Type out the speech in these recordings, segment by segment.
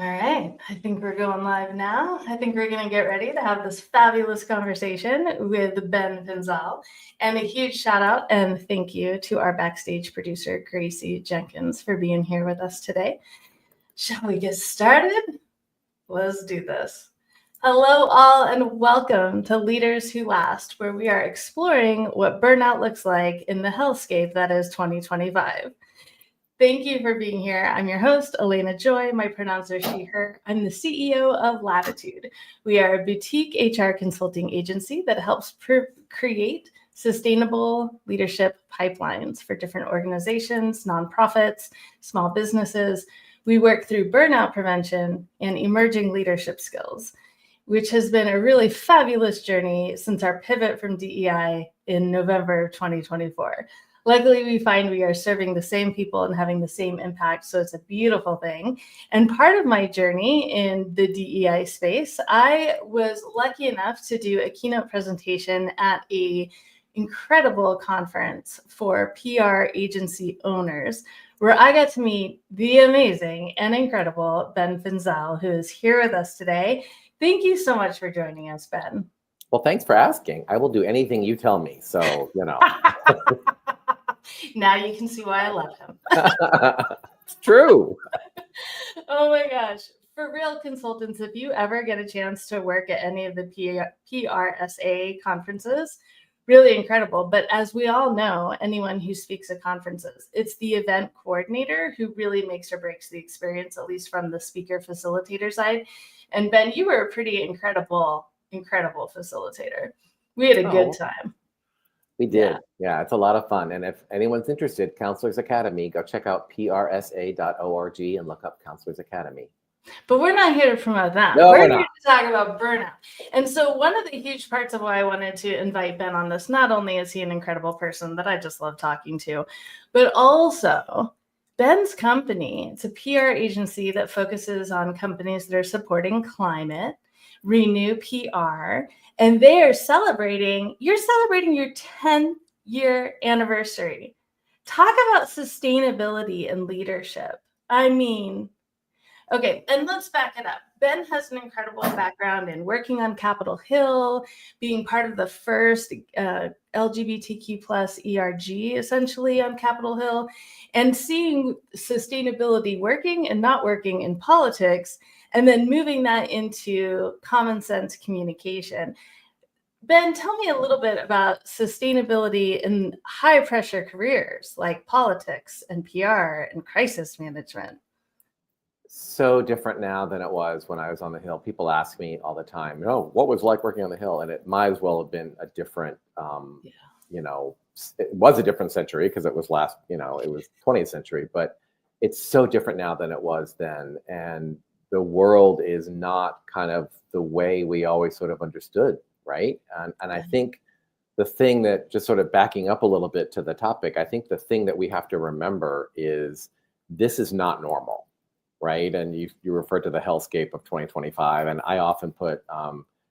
All right, I think we're going live now. I think we're going to get ready to have this fabulous conversation with Ben Finzel. And a huge shout out and thank you to our backstage producer, Gracie Jenkins, for being here with us today. Shall we get started? Let's do this. Hello, all, and welcome to Leaders Who Last, where we are exploring what burnout looks like in the hellscape that is 2025. Thank you for being here. I'm your host, Elena Joy. My pronouns are she, her. I'm the CEO of Latitude. We are a boutique HR consulting agency that helps create sustainable leadership pipelines for different organizations, nonprofits, small businesses. We work through burnout prevention and emerging leadership skills, which has been a really fabulous journey since our pivot from DEI in November of 2024. Luckily, we find we are serving the same people and having the same impact, so it's a beautiful thing. And part of my journey in the DEI space, I was lucky enough to do a keynote presentation at an incredible conference for PR agency owners, where I got to meet the amazing and incredible Ben Finzel, who is here with us today. Thank you so much for joining us, Ben. Well, thanks for asking. I will do anything you tell me, so, Now you can see why I love him. It's true. Oh my gosh. For real, consultants, if you ever get a chance to work at any of the PRSA conferences, really incredible. But as we all know, anyone who speaks at conferences, it's the event coordinator who really makes or breaks the experience, at least from the speaker facilitator side. And Ben, you were a pretty incredible facilitator. We had a good time. We did. Yeah, it's a lot of fun. And if anyone's interested, Counselors Academy, go check out prsa.org and look up Counselors Academy. But we're not here to promote that. No, we're here to talk about burnout. And so one of the huge parts of why I wanted to invite Ben on this, not only is he an incredible person that I just love talking to, but also Ben's company, it's a PR agency that focuses on companies that are supporting climate, Renew PR, and you're celebrating your 10-year anniversary. Talk about sustainability and leadership. I mean, okay, and let's back it up. Ben has an incredible background in working on Capitol Hill, being part of the first LGBTQ plus ERG, essentially, on Capitol Hill, and seeing sustainability working and not working in politics, and then moving that into common sense communication. Ben, tell me a little bit about sustainability in high pressure careers like politics and PR and crisis management. So different now than it was when I was on the Hill. People ask me all the time, what was it like working on the Hill? And it might as well have been a different, it was a different century because it was it was 20th century, but it's so different now than it was then. And the world is not kind of the way we always sort of understood, right? And I think the thing that, just sort of backing up a little bit to the topic, I think the thing that we have to remember is this is not normal, right? And you refer to the hellscape of 2025, and I often put,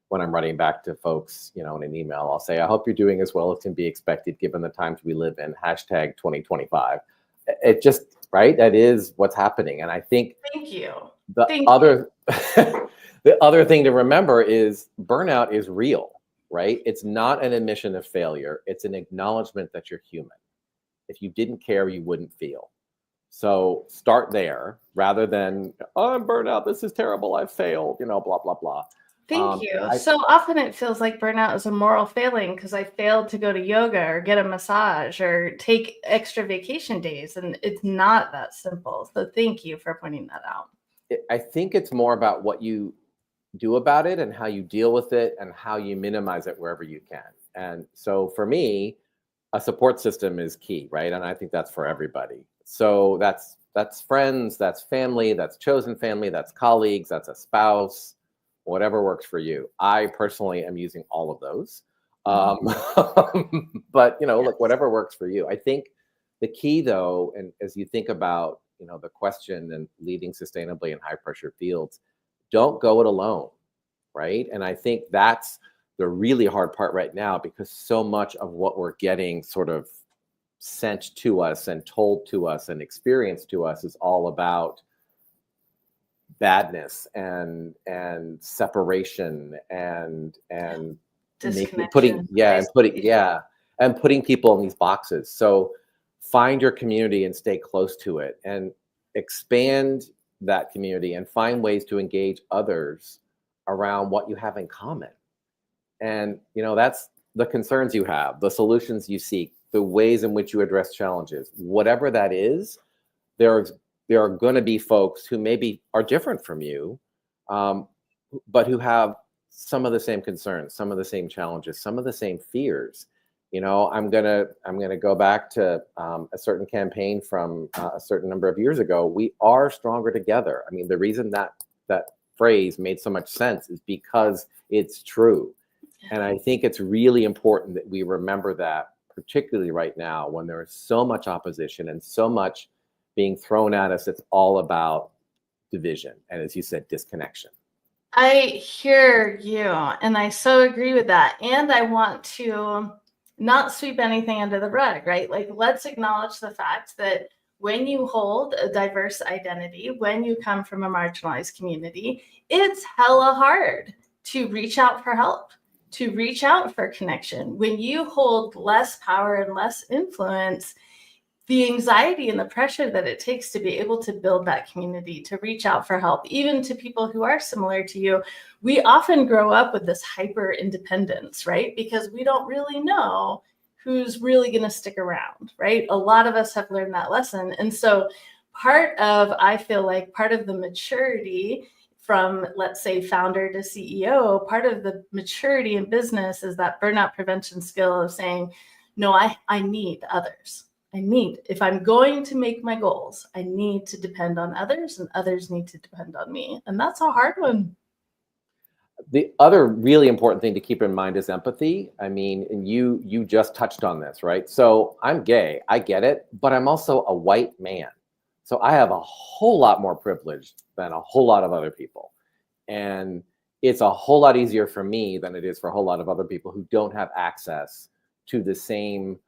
when I'm writing back to folks, in an email, I'll say, I hope you're doing as well as can be expected given the times we live in, #2025. It just, right? That is what's happening. And I think Thank you. The other thing to remember is burnout is real, right? It's not an admission of failure. It's an acknowledgement that you're human. If you didn't care, you wouldn't feel. So start there rather than, I'm burnt out, this is terrible, I failed, blah, blah, blah. Thank you. So often it feels like burnout is a moral failing because I failed to go to yoga or get a massage or take extra vacation days. And it's not that simple. So thank you for pointing that out. I think it's more about what you do about it and how you deal with it and how you minimize it wherever you can. And so for me, a support system is key, right? And I think that's for everybody. So that's friends, that's family, that's chosen family, that's colleagues, that's a spouse, whatever works for you. I personally am using all of those. But, look, whatever works for you. I think the key, though, and as you think about, the question and leading sustainably in high pressure fields, don't go it alone, right? And I think that's the really hard part right now, because so much of what we're getting sort of sent to us and told to us and experienced to us is all about badness and separation and Disconnection. putting people in these boxes. So find your community and stay close to it and expand that community and find ways to engage others around what you have in common. And that's the concerns you have, the solutions you seek, the ways in which you address challenges, whatever that is. There are going to be folks who maybe are different from you, but who have some of the same concerns, some of the same challenges, some of the same fears. I'm gonna go back to a certain campaign from a certain number of years ago. We are stronger together. I mean, the reason that phrase made so much sense is because it's true. And I think it's really important that we remember that, particularly right now when there is so much opposition and so much being thrown at us. It's all about division. And as you said, disconnection. I hear you, and I so agree with that. And I want to not sweep anything under the rug, right? Like, let's acknowledge the fact that when you hold a diverse identity, when you come from a marginalized community, it's hella hard to reach out for help, to reach out for connection. When you hold less power and less influence, the anxiety and the pressure that it takes to be able to build that community, to reach out for help, even to people who are similar to you, we often grow up with this hyper independence, right? Because we don't really know who's really going to stick around, right? A lot of us have learned that lesson. And so I feel like part of the maturity from, let's say, founder to CEO, part of the maturity in business is that burnout prevention skill of saying, no, I need others. If I'm going to make my goals, I need to depend on others and others need to depend on me. And that's a hard one. The other really important thing to keep in mind is empathy. I mean, and you just touched on this, right? So I'm gay, I get it, but I'm also a white man. So I have a whole lot more privilege than a whole lot of other people. And it's a whole lot easier for me than it is for a whole lot of other people who don't have access to the same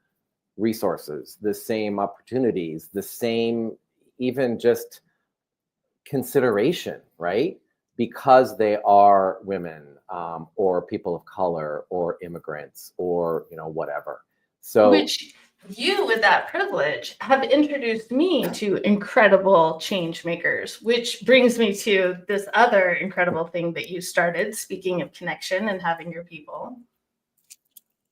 resources, the same opportunities, the same even just consideration, right? Because they are women or people of color or immigrants or whatever. So which you, with that privilege, have introduced me to incredible change makers, which brings me to this other incredible thing that you started, speaking of connection and having your people.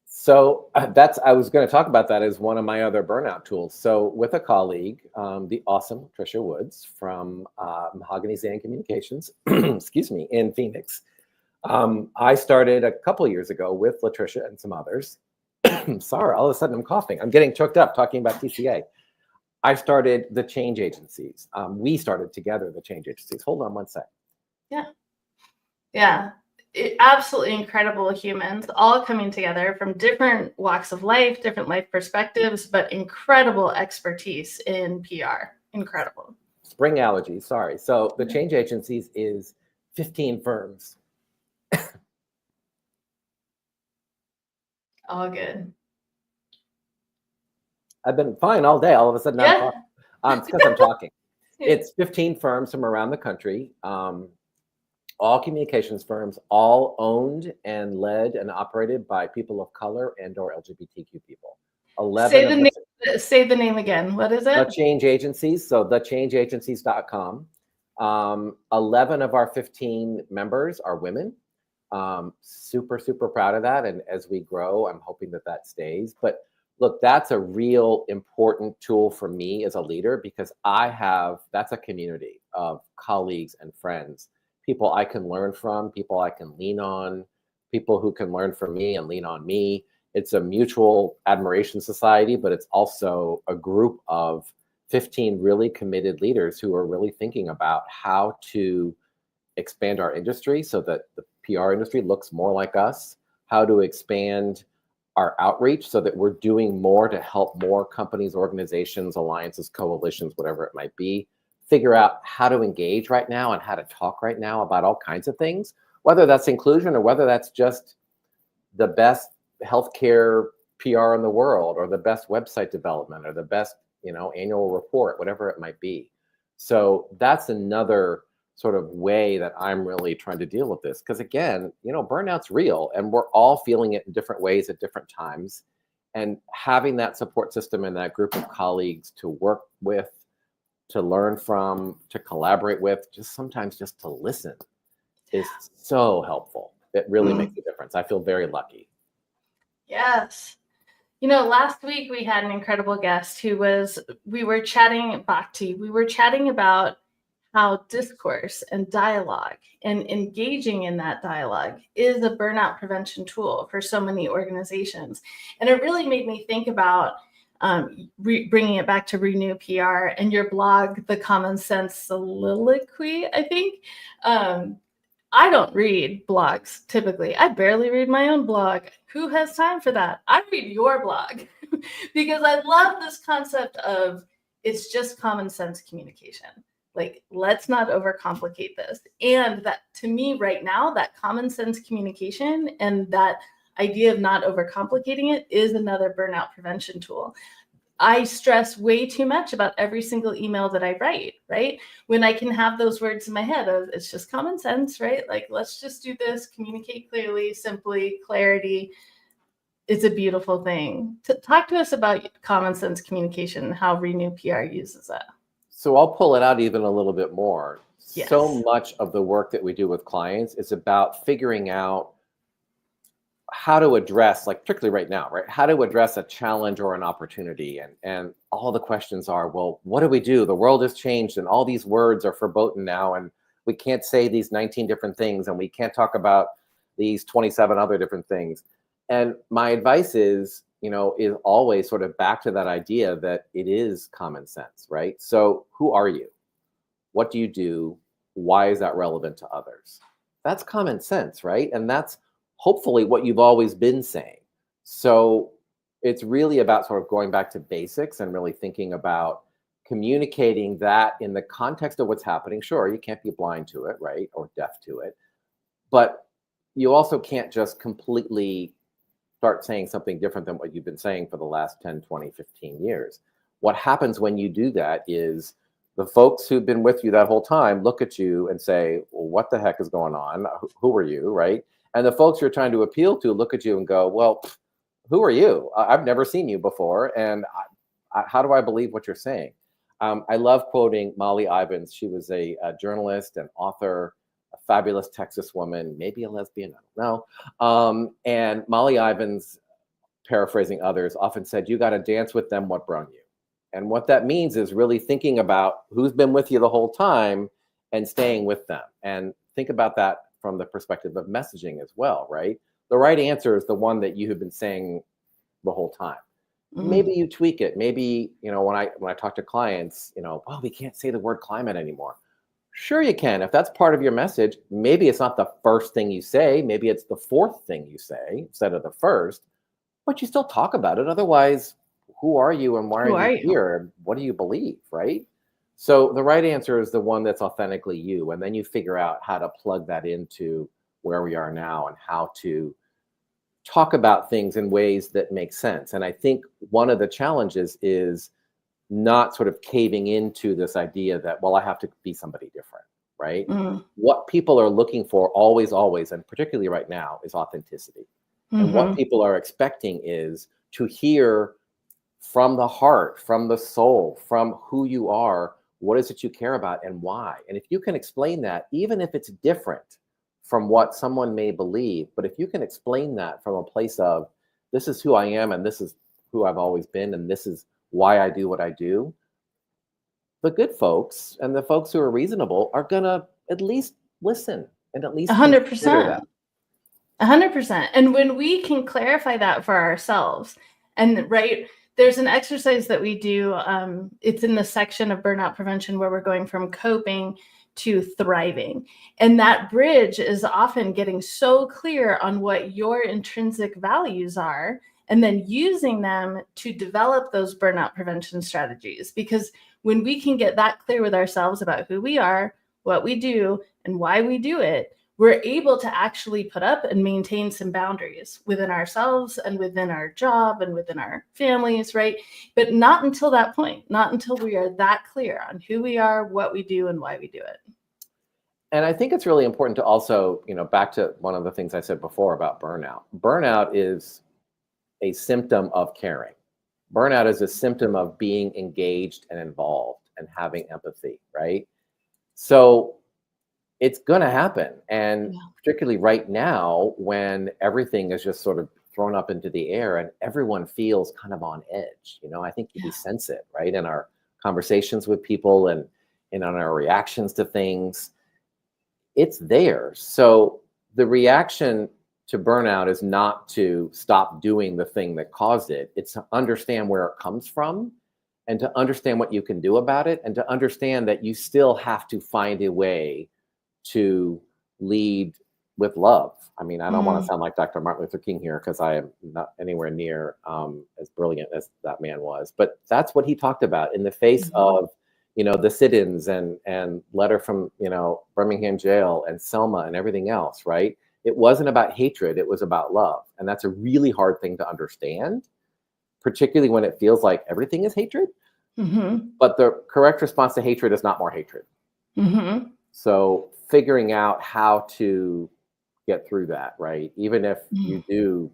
So I was going to talk about that as one of my other burnout tools. So with a colleague, the awesome Trisha Woods from Mahogany Zan Communications, excuse me, in Phoenix. I started a couple of years ago with Latricia and some others. Sorry, all of a sudden I'm coughing. I'm getting choked up talking about TCA. I started the change agencies. We started together the change agencies. Hold on one sec. Yeah. Absolutely incredible humans, all coming together from different walks of life, different life perspectives, but incredible expertise in PR. Incredible. Spring allergies, sorry. So the change agencies is 15 firms. All good. I've been fine all day. All of a sudden, I'm talking. It's because I'm talking. It's 15 firms from around the country. All communications firms, all owned and led and operated by people of color and or LGBTQ people. Say the name again. What is it? The Change Agencies. So thechangeagencies.com. 11 of our 15 members are women. Super, super proud of that. And as we grow, I'm hoping that stays. But look, that's a real important tool for me as a leader because that's a community of colleagues and friends. People I can learn from, people I can lean on, people who can learn from me and lean on me. It's a mutual admiration society, but it's also a group of 15 really committed leaders who are really thinking about how to expand our industry so that the PR industry looks more like us, how to expand our outreach so that we're doing more to help more companies, organizations, alliances, coalitions, whatever it might be, figure out how to engage right now and how to talk right now about all kinds of things, whether that's inclusion or whether that's just the best healthcare PR in the world or the best website development or the best, annual report, whatever it might be. So that's another sort of way that I'm really trying to deal with this. Because again, burnout's real and we're all feeling it in different ways at different times. And having that support system and that group of colleagues to work with, to learn from, to collaborate with, just sometimes just to listen is so helpful. It really makes a difference. I feel very lucky. Yes. Last week we had an incredible guest we were chatting, Bhakti. We were chatting about how discourse and dialogue and engaging in that dialogue is a burnout prevention tool for so many organizations. And it really made me think about bringing it back to Renew PR and your blog, The Common Sense Soliloquy, I think. I don't read blogs typically. I barely read my own blog. Who has time for that? I read your blog because I love this concept of it's just common sense communication. Like, let's not overcomplicate this. And that, to me right now, that common sense communication and that idea of not overcomplicating it is another burnout prevention tool. I stress way too much about every single email that I write, right? When I can have those words in my head of it's just common sense, right? Like, let's just do this, communicate clearly, simply, clarity. It's a beautiful thing. Talk to us about common sense communication and how Renew PR uses it. So I'll pull it out even a little bit more. Yes. So much of the work that we do with clients is about figuring out how to address, like particularly right now, right? How to address a challenge or an opportunity. And all the questions are, well, what do we do? The world has changed and all these words are verboten now. And we can't say these 19 different things and we can't talk about these 27 other different things. And my advice is always sort of back to that idea that it is common sense, right? So who are you? What do you do? Why is that relevant to others? That's common sense, right? And that's hopefully what you've always been saying. So it's really about sort of going back to basics and really thinking about communicating that in the context of what's happening. Sure, you can't be blind to it, right? Or deaf to it. But you also can't just completely start saying something different than what you've been saying for the last 10, 20, 15 years. What happens when you do that is the folks who've been with you that whole time look at you and say, well, what the heck is going on? Who are you, right? And the folks you're trying to appeal to look at you and go, well, who are you? I've never seen you before. And how do I believe what you're saying? I love quoting Molly Ivins. She was a journalist and author, a fabulous Texas woman, maybe a lesbian, I don't know. And Molly Ivins, paraphrasing others, often said, you got to dance with them what brung you. And what that means is really thinking about who's been with you the whole time and staying with them. And think about that from the perspective of messaging as well, right? The right answer is the one that you have been saying the whole time. Mm-hmm. Maybe you tweak it. Maybe, when I talk to clients, well, we can't say the word climate anymore. Sure you can. If that's part of your message, maybe it's not the first thing you say. Maybe it's the fourth thing you say instead of the first, but you still talk about it. Otherwise, who are you and why are you here? What do you believe, right? So the right answer is the one that's authentically you. And then you figure out how to plug that into where we are now and how to talk about things in ways that make sense. And I think one of the challenges is not sort of caving into this idea that, well, I have to be somebody different, right? Mm-hmm. What people are looking for always, and particularly right now, is authenticity. Mm-hmm. And what people are expecting is to hear from the heart, from the soul, from who you are, what is it you care about and why? And if you can explain that, even if it's different from what someone may believe, but if you can explain that from a place of, this is who I am and this is who I've always been and this is why I do what I do, the good folks and the folks who are reasonable are going to at least listen and at least 100%. 100%. And when we can clarify that for ourselves, and right, there's an exercise that we do. It's in the section of burnout prevention where we're going from coping to thriving. And that bridge is often getting so clear on what your intrinsic values are, and then using them to develop those burnout prevention strategies. Because when we can get that clear with ourselves about who we are, what we do, and why we do it, we're able to actually put up and maintain some boundaries within ourselves and within our job and within our families, right? But not until that point, not until we are that clear on who we are, what we do, and why we do it. And I think it's really important to also, back to one of the things I said before about burnout. Burnout is a symptom of caring. Burnout is a symptom of being engaged and involved and having empathy, right? So it's going to happen. And Yeah. particularly right now, when everything is just sort of thrown up into the air and everyone feels kind of on edge, I think we Yeah. sense it, right? In our conversations with people and on our reactions to things, it's there. So the reaction to burnout is not to stop doing the thing that caused it. It's to understand where it comes from and to understand what you can do about it and to understand that you still have to find a way to lead with love. I mean, I don't want to Mm. sound like Dr. Martin Luther King here because I am not anywhere near as brilliant as that man was. But that's what he talked about in the face Mhm. of, the sit-ins and letter from, Birmingham jail and Selma and everything else, right? It wasn't about hatred, it was about love. And that's a really hard thing to understand, particularly when it feels like everything is hatred. Mhm. But the correct response to hatred is not more hatred. Mhm. So figuring out how to get through that, right? Even if Mm. you do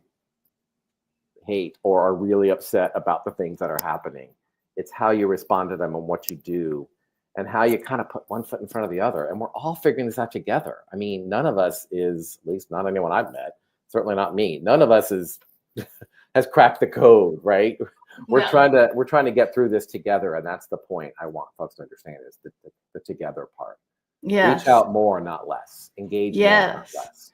hate or are really upset about the things that are happening, it's how you respond to them and what you do and how you kind of put one foot in front of the other. And we're all figuring this out together. I mean, none of us is, at least not anyone I've met, certainly not me. None of us is has cracked the code, right? No. We're trying to get through this together, and that's the point I want folks to understand is the together part. Reach Yes. out more, not less. Engage more, not Yes. less.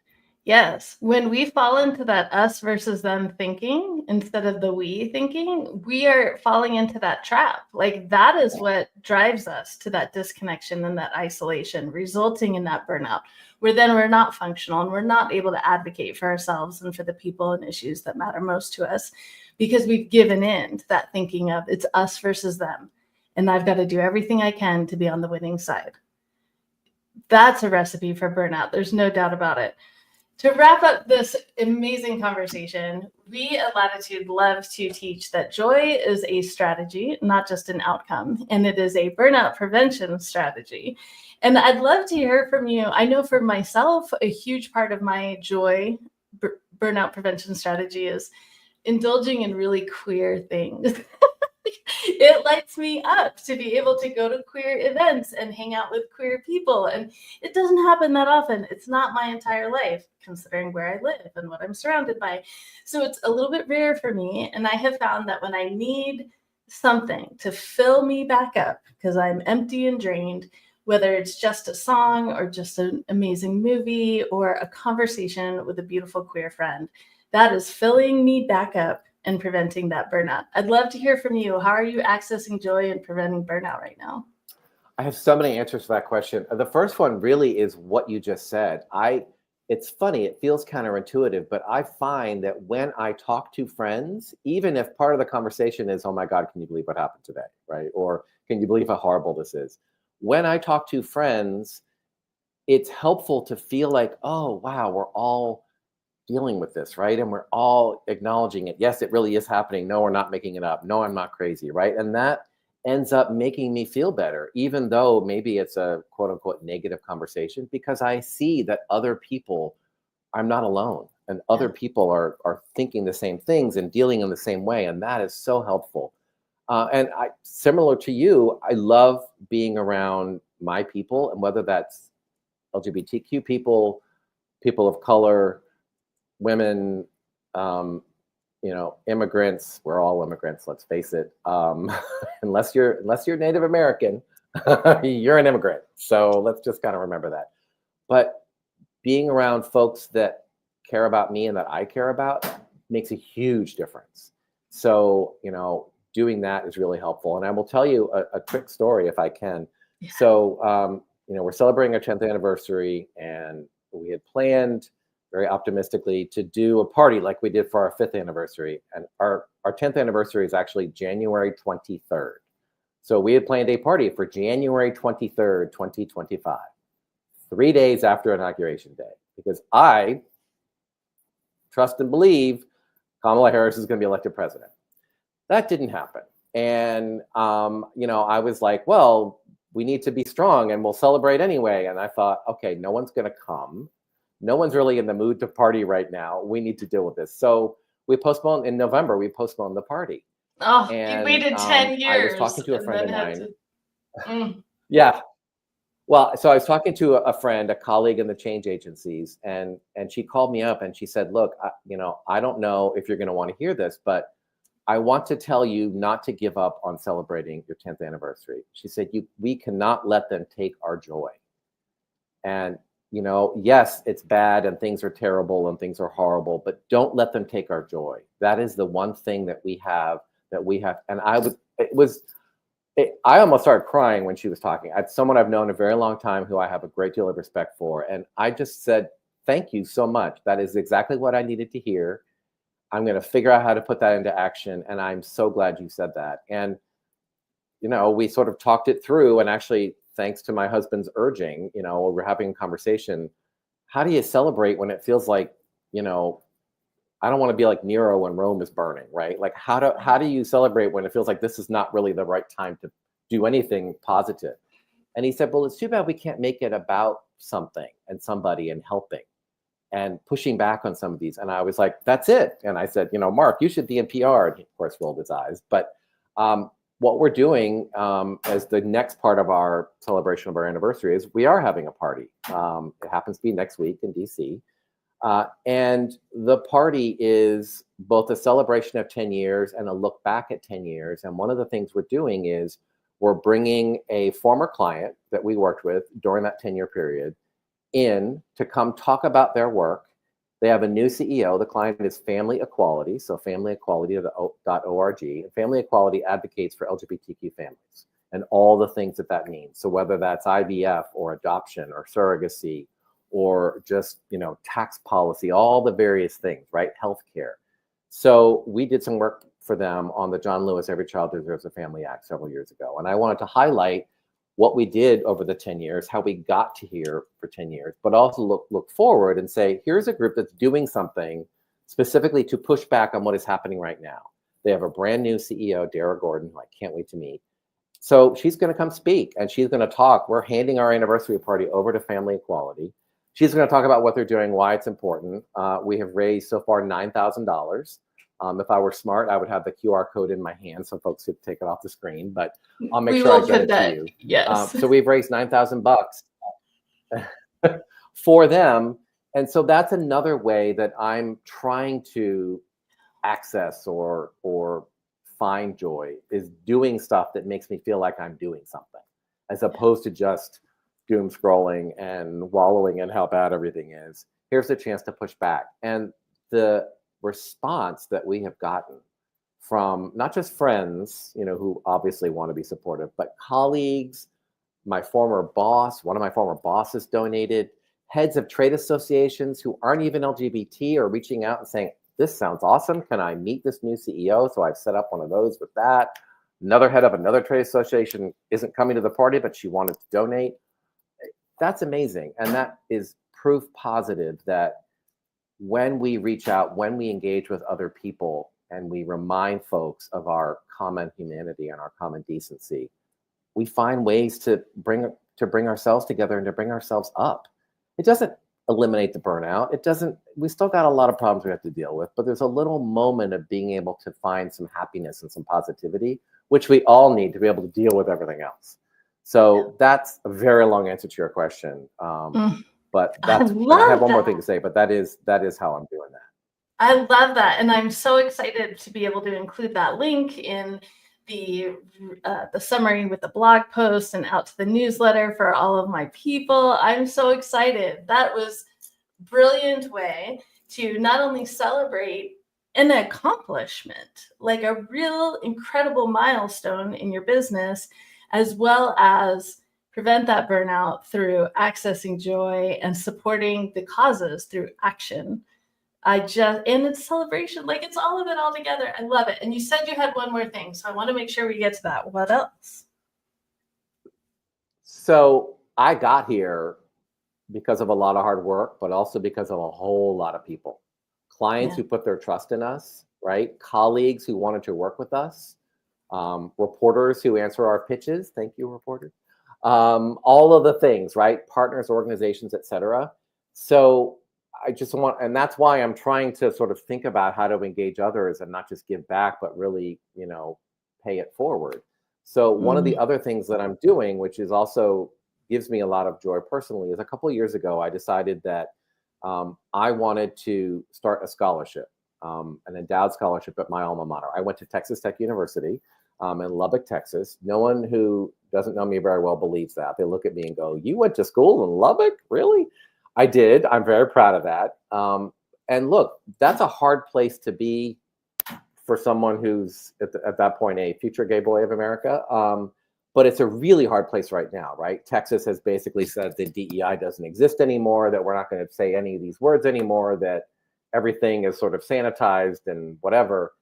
Yes. When we fall into that us versus them thinking instead of the we thinking, we are falling into that trap. Like that is what drives us to that disconnection and that isolation, resulting in that burnout, where then we're not functional and we're not able to advocate for ourselves and for the people and issues that matter most to us because we've given in to that thinking of it's us versus them. And I've got to do everything I can to be on the winning side. That's a recipe for burnout. There's no doubt about it. To wrap up this amazing conversation, we at Latitude love to teach that joy is a strategy, not just an outcome, and it is a burnout prevention strategy. And I'd love to hear from you. I know for myself, a huge part of my joy burnout prevention strategy is indulging in really queer things. It lights me up to be able to go to queer events and hang out with queer people. And it doesn't happen that often. It's not my entire life, considering where I live and what I'm surrounded by. So it's a little bit rare for me. And I have found that when I need something to fill me back up because I'm empty and drained, whether it's just a song or just an amazing movie or a conversation with a beautiful queer friend, that is filling me back up and preventing that burnout. I'd love to hear from you. How are you accessing joy and preventing burnout right now? I have so many answers to that question. The first one really is what you just said. It's funny, it feels counterintuitive, but I find that when I talk to friends, even if part of the conversation is, oh my God, can you believe what happened today? Right? Or can you believe how horrible this is? When I talk to friends, it's helpful to feel like, oh wow, we're all dealing with this, right? And we're all acknowledging it. Yes, it really is happening. No, we're not making it up. No, I'm not crazy, right? And that ends up making me feel better, even though maybe it's a quote unquote negative conversation, because I see that other people, I'm not alone, and other Yeah. people are thinking the same things and dealing in the same way, and that is so helpful. And I, similar to you, I love being around my people, and whether that's LGBTQ people, people of color, women, um, immigrants. We're all immigrants. Let's face it. Unless you're Native American, you're an immigrant. So let's just kind of remember that. But being around folks that care about me and that I care about makes a huge difference. So doing that is really helpful. And I will tell you a quick story if I can. Yeah. So we're celebrating our 10th anniversary, and we had planned very optimistically to do a party like we did for our 5th anniversary. And our 10th anniversary is actually January 23rd. So we had planned a party for January 23rd, 2025, 3 days after Inauguration Day, because I trust and believe Kamala Harris is going to be elected president. That didn't happen. And, I was like, well, we need to be strong and we'll celebrate anyway. And I thought, okay, no one's going to come. No one's really in the mood to party right now. We need to deal with this. So we postponed in November, we postponed the party. Oh, you And waited 10 I was years talking to a and friend then of had mine. to. Mm. Yeah. Well, so I was talking to a friend, a colleague in the change agencies, and she called me up and she said, look, I don't know if you're going to want to hear this, but I want to tell you not to give up on celebrating your 10th anniversary. She said, we cannot let them take our joy. And, yes, it's bad and things are terrible and things are horrible, but don't let them take our joy. That is the one thing that we have. And I almost started crying when she was talking. Someone I've known a very long time who I have a great deal of respect for. And I just said, thank you so much. That is exactly what I needed to hear. I'm going to figure out how to put that into action. And I'm so glad you said that. And, we sort of talked it through, and actually, thanks to my husband's urging, we're having a conversation. How do you celebrate when it feels like, I don't want to be like Nero when Rome is burning, right? Like how do you celebrate when it feels like this is not really the right time to do anything positive? And he said, well, it's too bad we can't make it about something and somebody and helping and pushing back on some of these. And I was like, that's it. And I said, Mark, you should be in PR. And he, of course, rolled his eyes. But what we're doing as the next part of our celebration of our anniversary is we are having a party. It happens to be next week in DC. And the party is both a celebration of 10 years and a look back at 10 years. And one of the things we're doing is we're bringing a former client that we worked with during that 10-year period in to come talk about their work. They have a new CEO. The client is Family Equality, so familyequality.org. And Family Equality advocates for LGBTQ families and all the things that means. So whether that's IVF or adoption or surrogacy, or just, tax policy, all the various things, right? Healthcare. So we did some work for them on the John Lewis Every Child Deserves a Family Act several years ago. And I wanted to highlight what we did over the 10 years, how we got to here for 10 years, but also look forward and say, here's a group that's doing something specifically to push back on what is happening right now. They have a brand new CEO, Dara Gordon, who I can't wait to meet. So she's going to come speak and she's going to talk. We're handing our anniversary party over to Family Equality. She's going to talk about what they're doing, why it's important. We have raised so far $9,000. If I were smart, I would have the QR code in my hand so folks could take it off the screen, but I'll make sure I get it to you. Yes. So we've raised $9,000 for them. And so that's another way that I'm trying to access or find joy, is doing stuff that makes me feel like I'm doing something, as opposed to just doom scrolling and wallowing in how bad everything is. Here's a chance to push back. And the response that we have gotten from not just friends, who obviously want to be supportive, but colleagues, my former boss, one of my former bosses donated, heads of trade associations who aren't even LGBT are reaching out and saying, this sounds awesome. Can I meet this new CEO? So I've set up one of those with that. Another head of another trade association isn't coming to the party, but she wanted to donate. That's amazing. And that is proof positive that when we reach out, when we engage with other people, and we remind folks of our common humanity and our common decency, we find ways to bring ourselves together and to bring ourselves up. It doesn't eliminate the burnout. We still got a lot of problems we have to deal with, but there's a little moment of being able to find some happiness and some positivity, which we all need to be able to deal with everything else. So that's a very long answer to your question. But I have one more thing to say, but that is how I'm doing that. I love that. And I'm so excited to be able to include that link in the summary with the blog post and out to the newsletter for all of my people. I'm so excited. That was a brilliant way to not only celebrate an accomplishment, like a real incredible milestone in your business, as well as prevent that burnout through accessing joy and supporting the causes through action. And it's celebration, like it's all of it all together. I love it. And you said you had one more thing, so I want to make sure we get to that. What else? So I got here because of a lot of hard work, but also because of a whole lot of people, clients who put their trust in us, right? Colleagues who wanted to work with us, reporters who answer our pitches. Thank you, reporters. all of the things, right? Partners, organizations, etc. So I just want, and that's why I'm trying to sort of think about how to engage others and not just give back, but really, pay it forward. So one of the Mm. other things that I'm doing, which is also gives me a lot of joy personally, is a couple of years ago I decided that I wanted to start a scholarship, an endowed scholarship at my alma mater. I went to Texas Tech University in Lubbock, Texas. No one who doesn't know me very well believes that. They look at me and go, "You went to school in Lubbock? Really?" I did. I'm very proud of that. And look, that's a hard place to be for someone who's at that point a future gay boy of America. But it's a really hard place right now, right? Texas has basically said that DEI doesn't exist anymore, that we're not going to say any of these words anymore, that everything is sort of sanitized and whatever.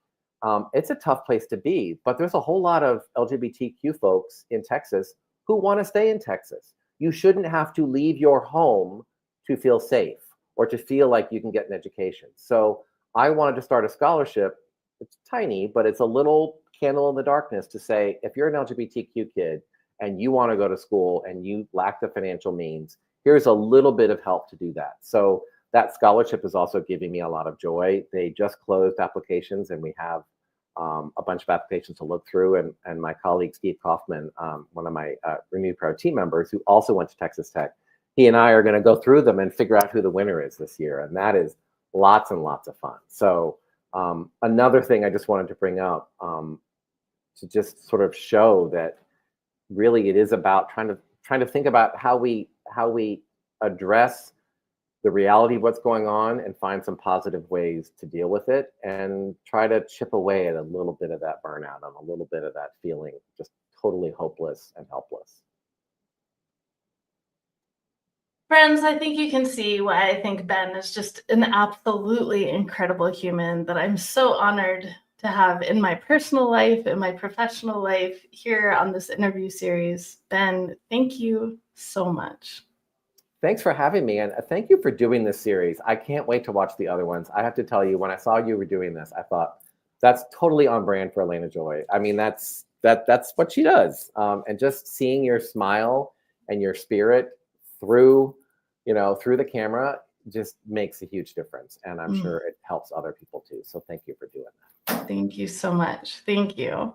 It's a tough place to be, but there's a whole lot of LGBTQ folks in Texas who want to stay in Texas. You shouldn't have to leave your home to feel safe or to feel like you can get an education. So I wanted to start a scholarship. It's tiny, but it's a little candle in the darkness to say, if you're an LGBTQ kid and you want to go to school and you lack the financial means, here's a little bit of help to do that. So that scholarship is also giving me a lot of joy. They just closed applications and we have a bunch of applications to look through. And my colleague, Steve Kaufman, one of my Renewed Proud team members who also went to Texas Tech, he and I are going to go through them and figure out who the winner is this year. And that is lots and lots of fun. So another thing I just wanted to bring up to just sort of show that really it is about trying to think about how we address the reality of what's going on and find some positive ways to deal with it and try to chip away at a little bit of that burnout and a little bit of that feeling just totally hopeless and helpless. Friends, I think you can see why I think Ben is just an absolutely incredible human that I'm so honored to have in my personal life, in my professional life, here on this interview series. Ben, thank you so much. Thanks for having me, and thank you for doing this series. I can't wait to watch the other ones. I have to tell you, when I saw you were doing this, I thought that's totally on brand for Elena Joy. I mean, that's what she does, and just seeing your smile and your spirit through the camera just makes a huge difference, and I'm sure it helps other people too. So thank you for doing that. Thank you so much. Thank you.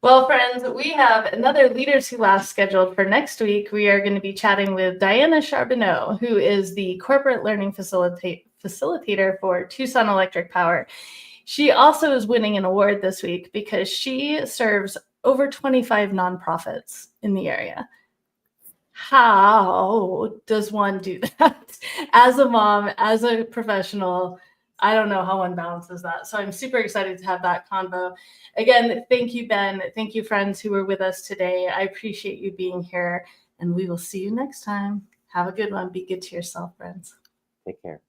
Well, friends, we have another Leaders Who Last scheduled for next week. We are going to be chatting with Diana Charbonneau, who is the Corporate Learning Facilitator for Tucson Electric Power. She also is winning an award this week because she serves over 25 nonprofits in the area. How does one do that? As a mom, as a professional, I don't know how one balances that. So I'm super excited to have that convo. Again, thank you, Ben. Thank you, friends who were with us today. I appreciate you being here, and we will see you next time. Have a good one. Be good to yourself, friends. Take care.